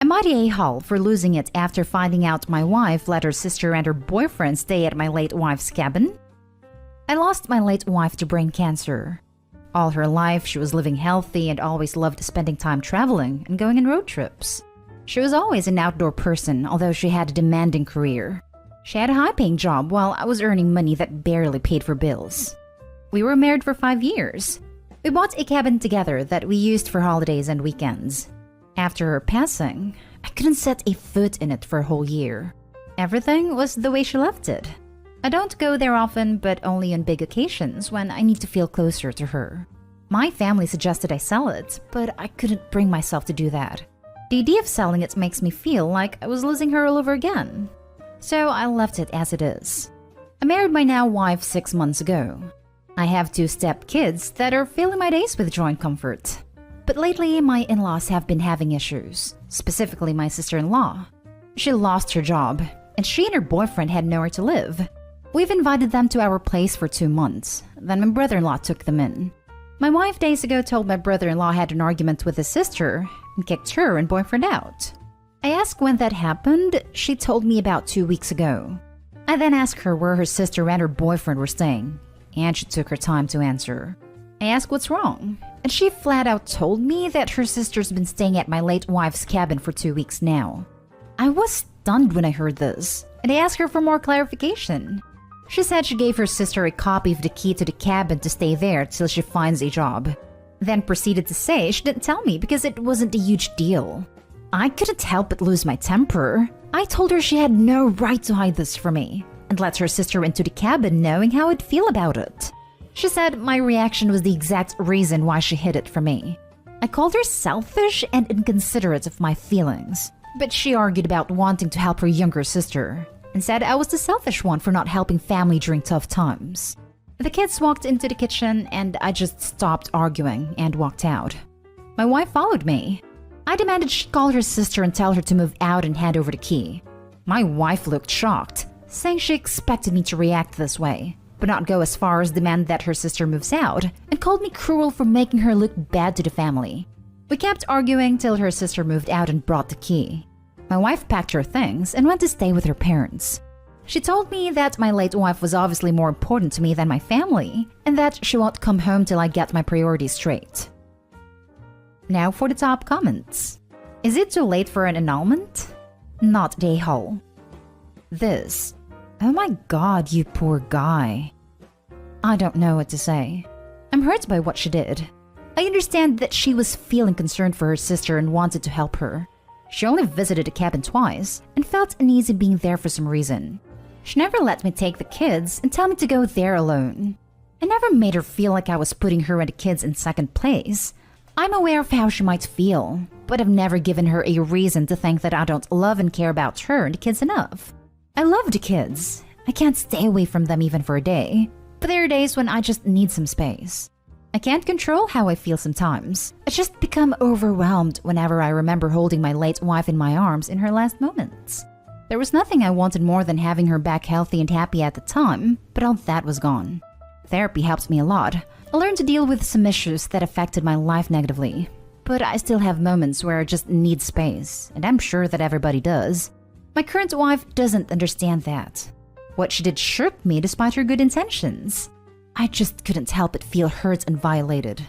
I'm mighty a-hole for losing it after finding out my wife let her sister and her boyfriend stay at my late wife's cabin. I lost my late wife to brain cancer. All her life, she was living healthy and always loved spending time traveling and going on road trips. She was always an outdoor person, although she had a demanding career. She had a high-paying job while I was earning money that barely paid for bills. We were married for 5 years. We bought a cabin together that we used for holidays and weekends. After her passing, I couldn't set a foot in it for a whole year. Everything was the way she left it. I don't go there often, but only on big occasions when I need to feel closer to her. My family suggested I sell it, but I couldn't bring myself to do that. The idea of selling it makes me feel like I was losing her all over again. So I left it as it is. I married my now wife 6 months ago. I have 2 step-kids that are filling my days with joy and comfort. But lately, my in-laws have been having issues, specifically my sister-in-law. She lost her job, and she and her boyfriend had nowhere to live. We've invited them to our place for 2 months, then my brother-in-law took them in. My wife days ago told my brother-in-law had an argument with his sister and kicked her and boyfriend out. I asked when that happened. She told me about 2 weeks ago. I then asked her where her sister and her boyfriend were staying, and she took her time to answer. I asked what's wrong, and she flat out told me that her sister's been staying at my late wife's cabin for 2 weeks now. I was stunned when I heard this, and I asked her for more clarification. She said she gave her sister a copy of the key to the cabin to stay there till she finds a job. Then proceeded to say she didn't tell me because it wasn't a huge deal. I couldn't help but lose my temper. I told her she had no right to hide this from me, and let her sister into the cabin knowing how I'd feel about it. She said my reaction was the exact reason why she hid it from me. I called her selfish and inconsiderate of my feelings, but she argued about wanting to help her younger sister, and said I was the selfish one for not helping family during tough times. The kids walked into the kitchen and I just stopped arguing and walked out. My wife followed me. I demanded she call her sister and tell her to move out and hand over the key. My wife looked shocked, saying she expected me to react this way, but not go as far as demand that her sister moves out, and called me cruel for making her look bad to the family. We kept arguing till her sister moved out and brought the key. My wife packed her things and went to stay with her parents. She told me that my late wife was obviously more important to me than my family, and that she won't come home till I get my priorities straight. Now for the top comments. Is it too late for an annulment? Not the a-hole. This. Oh my god, you poor guy. I don't know what to say. I'm hurt by what she did. I understand that she was feeling concerned for her sister and wanted to help her. She only visited the cabin twice and felt uneasy being there for some reason. She never let me take the kids and tell me to go there alone. I never made her feel like I was putting her and the kids in second place. I'm aware of how she might feel, but I've never given her a reason to think that I don't love and care about her and the kids enough. I love the kids. I can't stay away from them even for a day, but there are days when I just need some space. I can't control how I feel sometimes. I just become overwhelmed whenever I remember holding my late wife in my arms in her last moments. There was nothing I wanted more than having her back healthy and happy at the time, but all that was gone. Therapy helped me a lot. I learned to deal with some issues that affected my life negatively, but I still have moments where I just need space, and I'm sure that everybody does. My current wife doesn't understand that. What she did shook me despite her good intentions. I just couldn't help but feel hurt and violated.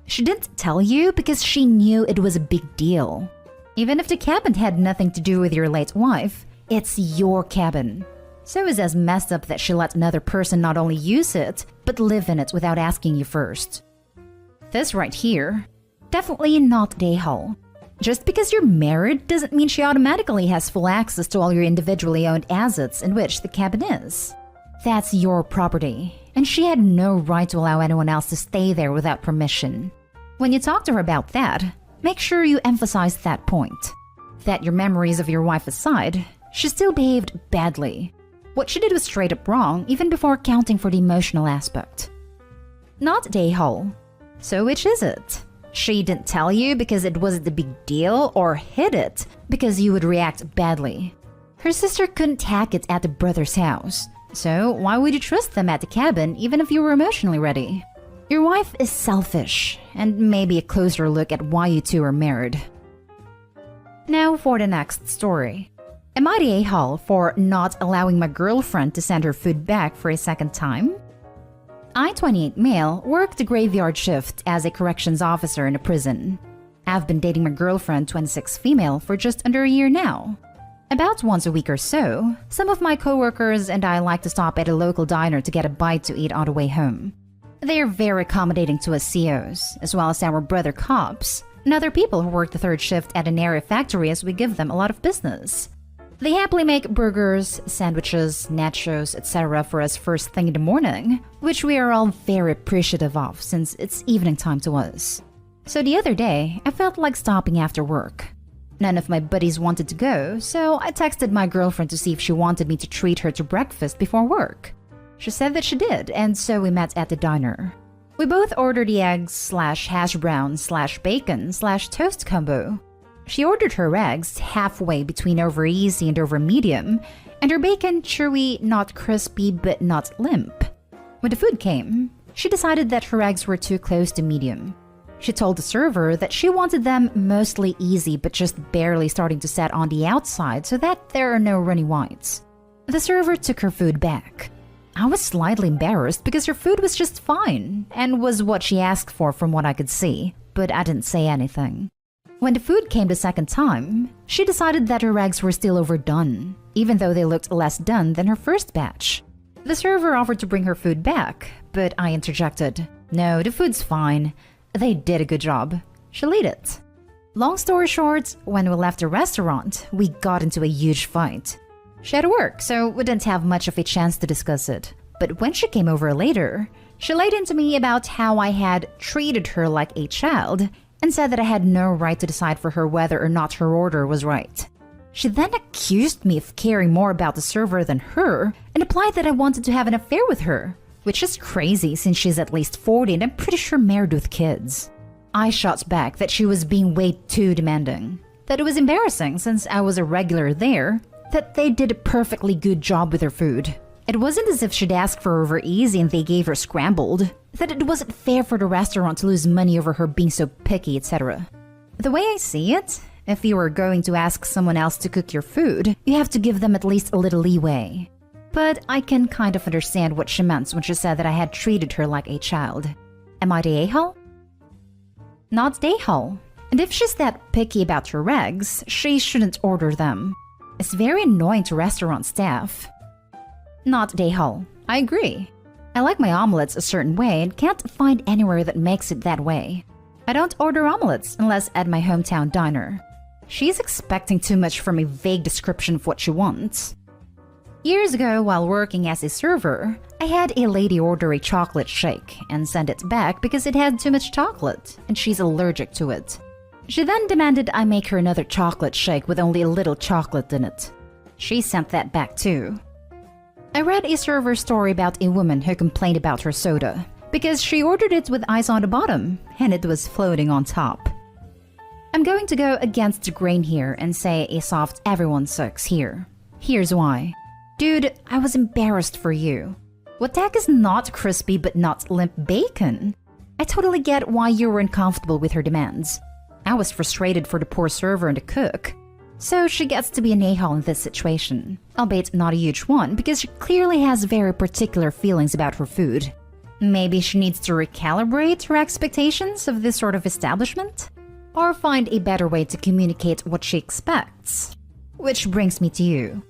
She didn't tell you because she knew it was a big deal. Even if the cabin had nothing to do with your late wife, it's your cabin. So it's as messed up that she let another person not only use it, but live in it without asking you first. This right here, definitely not the a-hole. Just because you're married doesn't mean she automatically has full access to all your individually owned assets in which the cabin is. That's your property, and she had no right to allow anyone else to stay there without permission. When you talk to her about that, make sure you emphasize that point. That your memories of your wife aside, she still behaved badly. What she did was straight up wrong, even before accounting for the emotional aspect. Not the a-hole. So which is it? She didn't tell you because it wasn't a big deal, or hid it because you would react badly. Her sister couldn't hack it at the brother's house, so why would you trust them at the cabin even if you were emotionally ready? Your wife is selfish, and maybe a closer look at why you two are married. Now for the next story. Am I the a-hole for not allowing my girlfriend to send her food back for a second time? I, 28 male, worked a graveyard shift as a corrections officer in a prison. I've been dating my girlfriend, 26 female, for just under a year now. About once a week or so, some of my coworkers and I like to stop at a local diner to get a bite to eat on the way home. They are very accommodating to us COs, as well as our brother cops, and other people who work the third shift at an area factory as we give them a lot of business. They happily make burgers, sandwiches, nachos, etc. for us first thing in the morning, which we are all very appreciative of since it's evening time to us. So the other day, I felt like stopping after work. None of my buddies wanted to go, so I texted my girlfriend to see if she wanted me to treat her to breakfast before work. She said that she did, and so we met at the diner. We both ordered the eggs/hash brown/bacon/toast combo. She ordered her eggs halfway between over easy and over medium, and her bacon chewy, not crispy but not limp. When the food came, she decided that her eggs were too close to medium. She told the server that she wanted them mostly easy but just barely starting to set on the outside so that there are no runny whites. The server took her food back. I was slightly embarrassed because her food was just fine and was what she asked for from what I could see, but I didn't say anything. When the food came the second time, she decided that her eggs were still overdone, even though they looked less done than her first batch. The server offered to bring her food back, but I interjected, "No, the food's fine. They did a good job. She'll eat it." Long story short, when we left the restaurant, we got into a huge fight. She had to work, so we didn't have much of a chance to discuss it. But when she came over later, she laid into me about how I had treated her like a child and said that I had no right to decide for her whether or not her order was right. She then accused me of caring more about the server than her and implied that I wanted to have an affair with her, which is crazy since she's at least 40 and I'm pretty sure married with kids. I shot back that she was being way too demanding, that it was embarrassing since I was a regular there, that they did a perfectly good job with her food. It wasn't as if she'd asked for over easy and they gave her scrambled, that it wasn't fair for the restaurant to lose money over her being so picky, etc. The way I see it, if you were going to ask someone else to cook your food, you have to give them at least a little leeway. But I can kind of understand what she meant when she said that I had treated her like a child. Am I the a-hole? Not the a-hole. And if she's that picky about her eggs, she shouldn't order them. It's very annoying to restaurant staff. Not the a-hole. I agree. I like my omelets a certain way and can't find anywhere that makes it that way. I don't order omelets unless at my hometown diner. She's expecting too much from a vague description of what she wants. Years ago, while working as a server, I had a lady order a chocolate shake and send it back because it had too much chocolate and she's allergic to it. She then demanded I make her another chocolate shake with only a little chocolate in it. She sent that back too. I read a server story about a woman who complained about her soda because she ordered it with ice on the bottom and it was floating on top. I'm going to go against the grain here and say a soft everyone sucks here. Here's why. Dude, I was embarrassed for you. What the heck is not crispy but not limp bacon? I totally get why you were uncomfortable with her demands. I was frustrated for the poor server and the cook. So she gets to be an a-hole in this situation, albeit not a huge one because she clearly has very particular feelings about her food. Maybe she needs to recalibrate her expectations of this sort of establishment? Or find a better way to communicate what she expects? Which brings me to you.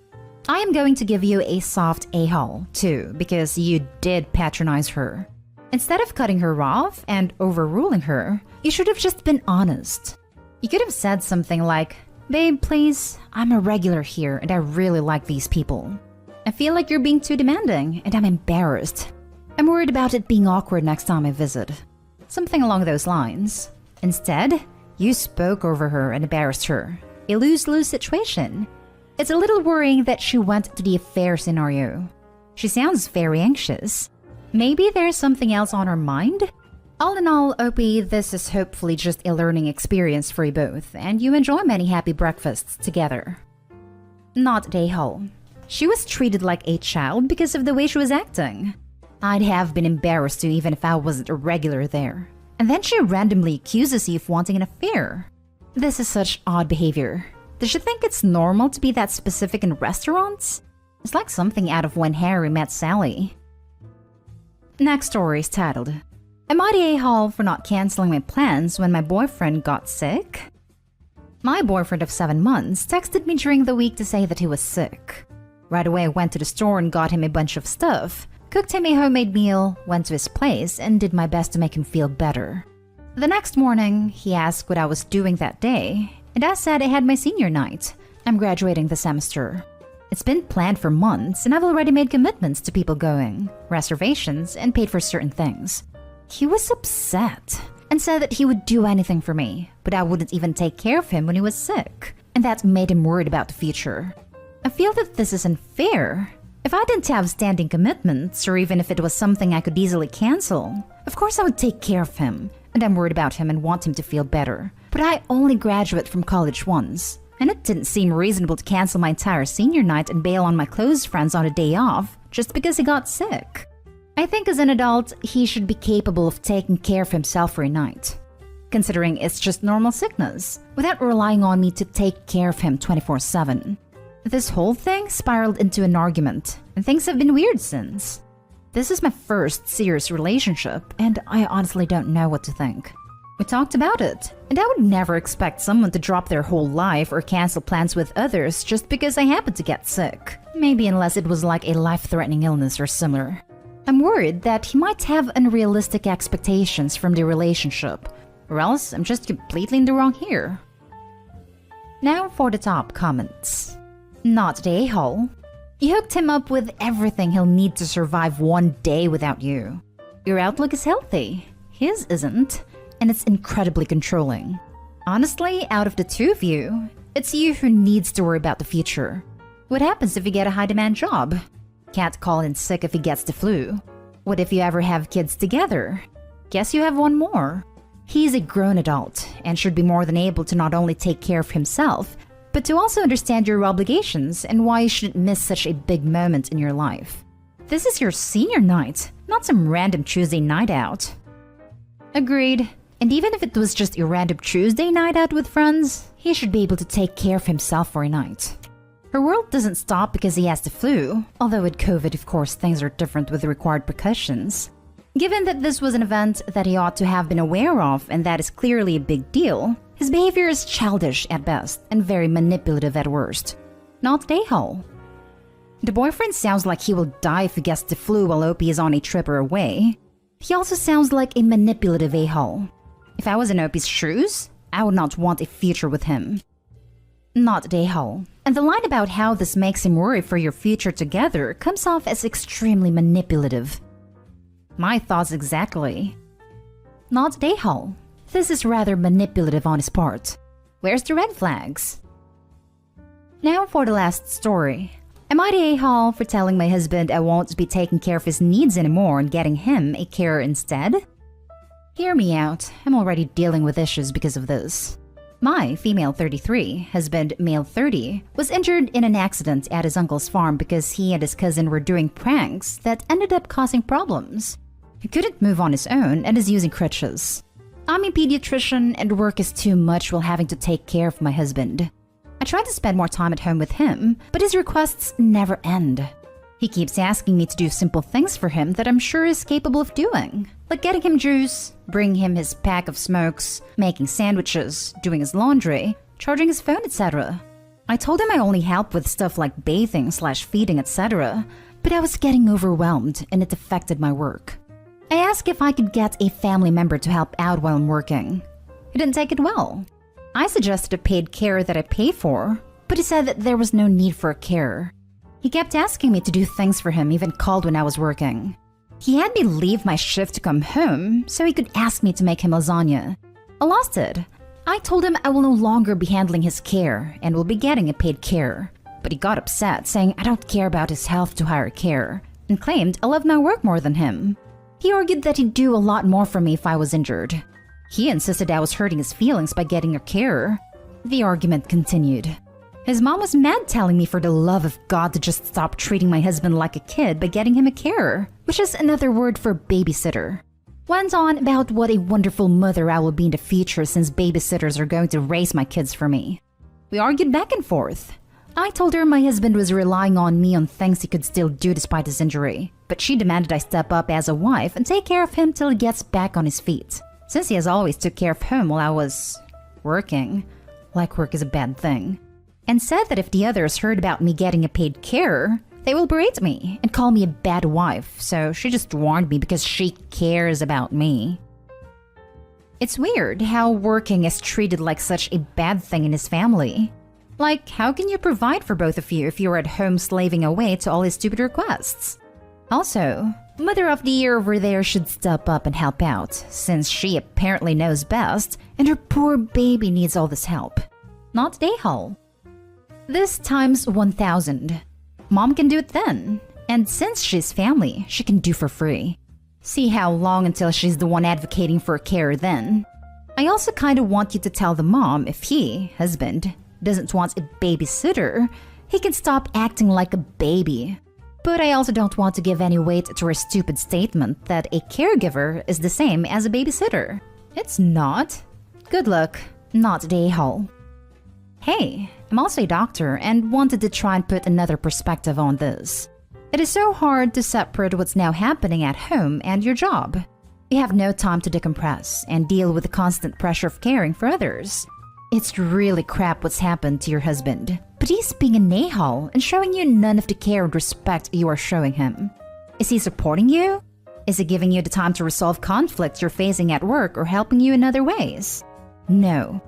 I am going to give you a soft a-hole, too, because you did patronize her. Instead of cutting her off and overruling her, you should have just been honest. You could have said something like, "Babe, please, I'm a regular here and I really like these people. I feel like you're being too demanding and I'm embarrassed. I'm worried about it being awkward next time I visit." Something along those lines. Instead, you spoke over her and embarrassed her. A lose-lose situation. It's a little worrying that she went to the affair scenario. She sounds very anxious. Maybe there's something else on her mind? All in all, OP, this is hopefully just a learning experience for you both, and you enjoy many happy breakfasts together. Not the a-hole. She was treated like a child because of the way she was acting. I'd have been embarrassed too even if I wasn't a regular there. And then she randomly accuses you of wanting an affair. This is such odd behavior. Does she think it's normal to be that specific in restaurants? It's like something out of When Harry Met Sally. Next story is titled, Am I the a-hole for not canceling my plans when my boyfriend got sick? My boyfriend of 7 months texted me during the week to say that he was sick. Right away I went to the store and got him a bunch of stuff, cooked him a homemade meal, went to his place, and did my best to make him feel better. The next morning, he asked what I was doing that day, and I said I had my senior night. I'm graduating the semester. It's been planned for months, and I've already made commitments to people going, reservations, and paid for certain things. He was upset and said that he would do anything for me, but I wouldn't even take care of him when he was sick, and that made him worried about the future. I feel that this is unfair. If I didn't have standing commitments, or even if it was something I could easily cancel, of course I would take care of him, and I'm worried about him and want him to feel better. But I only graduate from college once, and it didn't seem reasonable to cancel my entire senior night and bail on my close friends on a day off just because he got sick. I think as an adult, he should be capable of taking care of himself for a night, considering it's just normal sickness, without relying on me to take care of him 24/7. This whole thing spiraled into an argument, and things have been weird since. This is my first serious relationship, and I honestly don't know what to think. We talked about it, and I would never expect someone to drop their whole life or cancel plans with others just because I happened to get sick. Maybe unless it was like a life-threatening illness or similar. I'm worried that he might have unrealistic expectations from the relationship, or else I'm just completely in the wrong here. Now for the top comments. Not the a-hole. You hooked him up with everything he'll need to survive one day without you. Your outlook is healthy. His isn't, and it's incredibly controlling. Honestly, out of the two of you, it's you who needs to worry about the future. What happens if you get a high-demand job? Can't call in sick if he gets the flu. What if you ever have kids together? Guess you have one more. He's a grown adult and should be more than able to not only take care of himself, but to also understand your obligations and why you shouldn't miss such a big moment in your life. This is your senior night, not some random Tuesday night out. Agreed. And even if it was just a random Tuesday night out with friends, he should be able to take care of himself for a night. Her world doesn't stop because he has the flu, although with COVID, of course, things are different with the required precautions. Given that this was an event that he ought to have been aware of and that is clearly a big deal, his behavior is childish at best and very manipulative at worst. Not the a-hole. The boyfriend sounds like he will die if he gets the flu while Opie is on a trip or away. He also sounds like a manipulative a-hole. If I was in Opie's shoes, I would not want a future with him. Not the a-hole. And the line about how this makes him worry for your future together comes off as extremely manipulative. My thoughts exactly. Not the a-hole. This is rather manipulative on his part. Where's the red flags? Now for the last story. Am I the a-hole for telling my husband I won't be taking care of his needs anymore and getting him a carer instead? Hear me out. I'm already dealing with issues because of this. My female 33, husband male 30, was injured in an accident at his uncle's farm because he and his cousin were doing pranks that ended up causing problems. He couldn't move on his own and is using crutches. I'm a pediatrician and work is too much while having to take care of my husband. I try to spend more time at home with him, but his requests never end. He keeps asking me to do simple things for him that I'm sure he's capable of doing, like getting him juice, bringing him his pack of smokes, making sandwiches, doing his laundry, charging his phone, etc. I told him I only help with stuff like bathing/feeding, etc., but I was getting overwhelmed and it affected my work. I asked if I could get a family member to help out while I'm working. He didn't take it well. I suggested a paid carer that I pay for, but he said that there was no need for a carer. He kept asking me to do things for him, even called when I was working. He had me leave my shift to come home so he could ask me to make him lasagna. I lost it. I told him I will no longer be handling his care and will be getting a paid carer. But he got upset, saying I don't care about his health to hire a carer, and claimed I love my work more than him. He argued that he'd do a lot more for me if I was injured. He insisted I was hurting his feelings by getting a carer. The argument continued. His mom was mad, telling me for the love of God to just stop treating my husband like a kid by getting him a carer, which is another word for babysitter. Went on about what a wonderful mother I will be in the future since babysitters are going to raise my kids for me. We argued back and forth. I told her my husband was relying on me on things he could still do despite his injury, but she demanded I step up as a wife and take care of him till he gets back on his feet, since he has always took care of him while I was working, like work is a bad thing, and said that if the others heard about me getting a paid carer, they will berate me and call me a bad wife, so she just warned me because she cares about me. It's weird how working is treated like such a bad thing in his family. Like, how can you provide for both of you if you're at home slaving away to all his stupid requests? Also, Mother of the Year over there should step up and help out, since she apparently knows best and her poor baby needs all this help. Not Dayhall. This times 1,000. Mom can do it then, and since she's family, she can do for free. See how long until she's the one advocating for a carer then. I also kinda want you to tell the mom if he, husband, doesn't want a babysitter, he can stop acting like a baby. But I also don't want to give any weight to her stupid statement that a caregiver is the same as a babysitter. It's not. Good luck, not Dayhall. Hey, I'm also a doctor and wanted to try and put another perspective on this. It is so hard to separate what's now happening at home and your job. You have no time to decompress and deal with the constant pressure of caring for others. It's really crap what's happened to your husband, but he's being an a-hole and showing you none of the care and respect you are showing him. Is he supporting you? Is he giving you the time to resolve conflicts you're facing at work or helping you in other ways? No.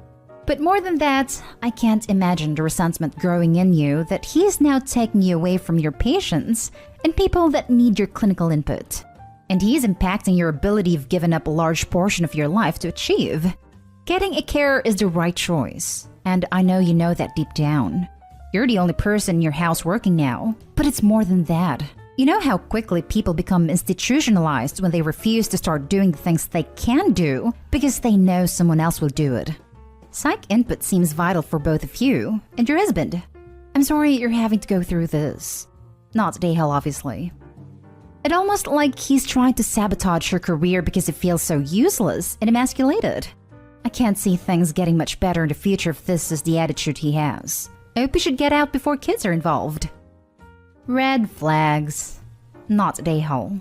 But more than that, I can't imagine the resentment growing in you that he is now taking you away from your patients and people that need your clinical input. And he is impacting your ability you've given up a large portion of your life to achieve. Getting a carer is the right choice, and I know you know that deep down. You're the only person in your house working now, but it's more than that. You know how quickly people become institutionalized when they refuse to start doing the things they can do because they know someone else will do it. Psych input seems vital for both of you and your husband. I'm sorry you're having to go through this. Not Dayhall, obviously. It's almost like he's trying to sabotage her career because it feels so useless and emasculated. I can't see things getting much better in the future if this is the attitude he has. I hope he should get out before kids are involved. Red flags. Not Dayhall.